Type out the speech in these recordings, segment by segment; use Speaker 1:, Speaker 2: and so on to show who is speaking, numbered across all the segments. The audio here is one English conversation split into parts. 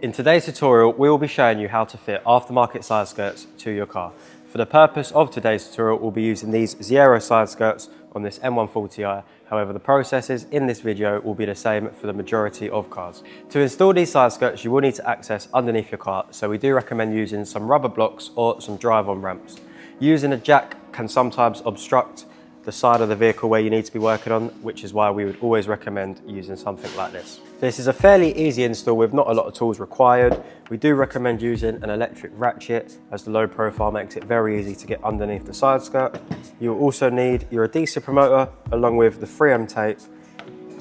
Speaker 1: In today's tutorial, we will be showing you how to fit aftermarket side skirts to your car. For the purpose of today's tutorial, we'll be using these Zero side skirts on this M140i. However, the processes in this video will be the same for the majority of cars. To install these side skirts, you will need to access underneath your car, so we do recommend using some rubber blocks or some drive-on ramps. Using a jack can sometimes obstruct the side of the vehicle where you need to be working on, which is why we would always recommend using something like this. This is a fairly easy install with not a lot of tools required. We do recommend using an electric ratchet, as the low profile makes it very easy to get underneath the side skirt. You will also need your adhesive promoter along with the 3M tape.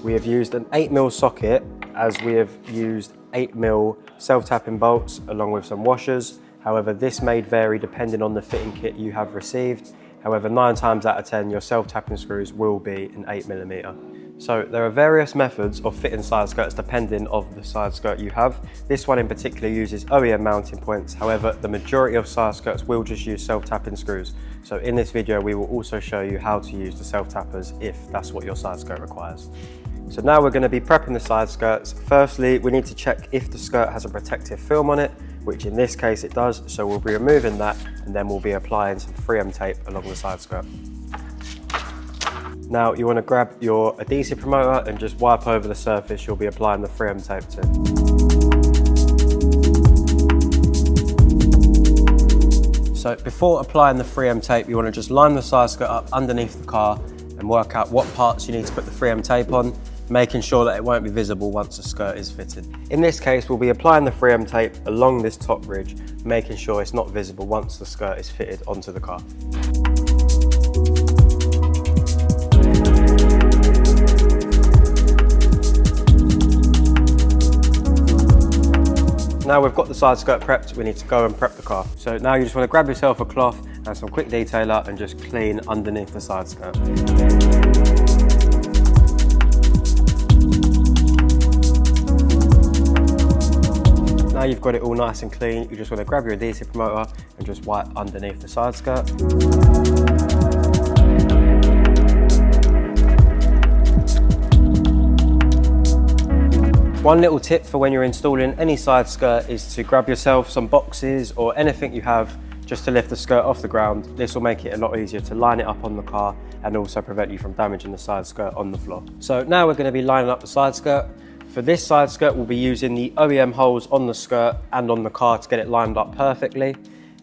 Speaker 1: We have used an 8mm socket, as we have used 8mm self-tapping bolts along with some washers. However, this may vary depending on the fitting kit you have received. However, 9 times out of 10, your self-tapping screws will be an 8mm. So there are various methods of fitting side skirts depending on the side skirt you have. This one in particular uses OEM mounting points. However, the majority of side skirts will just use self-tapping screws. So in this video, we will also show you how to use the self-tappers if that's what your side skirt requires. So now we're going to be prepping the side skirts. Firstly, we need to check if the skirt has a protective film on it, which in this case it does, so we'll be removing that and then we'll be applying some 3M tape along the side skirt. Now you want to grab your adhesive promoter and just wipe over the surface you'll be applying the 3M tape to. So before applying the 3M tape, you want to just line the side skirt up underneath the car and work out what parts you need to put the 3M tape on, making sure that it won't be visible once the skirt is fitted. In this case, we'll be applying the 3M tape along this top ridge, making sure it's not visible once the skirt is fitted onto the car. Now we've got the side skirt prepped, we need to go and prep the car. So now you just want to grab yourself a cloth and some quick detailer and just clean underneath the side skirt. Now you've got it all nice and clean, you just want to grab your adhesive promoter and just wipe underneath the side skirt. One little tip for when you're installing any side skirt is to grab yourself some boxes or anything you have just to lift the skirt off the ground. This will make it a lot easier to line it up on the car and also prevent you from damaging the side skirt on the floor. So now we're going to be lining up the side skirt. For this side skirt, we'll be using the OEM holes on the skirt and on the car to get it lined up perfectly.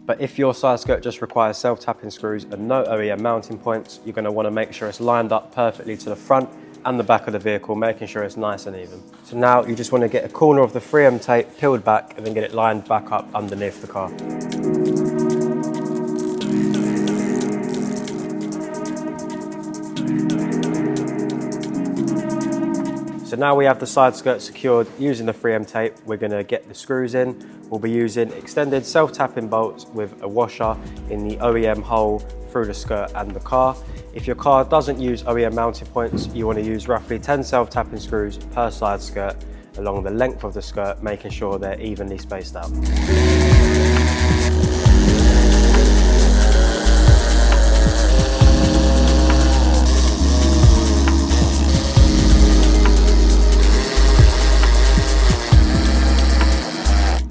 Speaker 1: But if your side skirt just requires self-tapping screws and no OEM mounting points, you're going to want to make sure it's lined up perfectly to the front and the back of the vehicle, making sure it's nice and even. So now you just want to get a corner of the 3M tape peeled back and then get it lined back up underneath the car. So now we have the side skirt secured using the 3M tape, we're going to get the screws in. We'll be using extended self-tapping bolts with a washer in the OEM hole through the skirt and the car. If your car doesn't use OEM mounting points, you want to use roughly 10 self-tapping screws per side skirt along the length of the skirt, making sure they're evenly spaced out.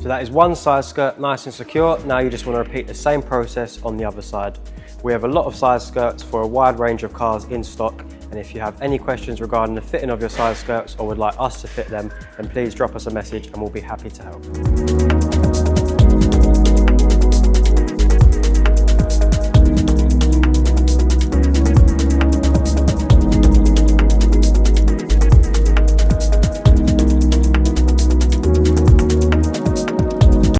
Speaker 1: So that is one side skirt nice and secure. Now you just want to repeat the same process on the other side. We have a lot of side skirts for a wide range of cars in stock, and if you have any questions regarding the fitting of your side skirts or would like us to fit them, then please drop us a message and we'll be happy to help.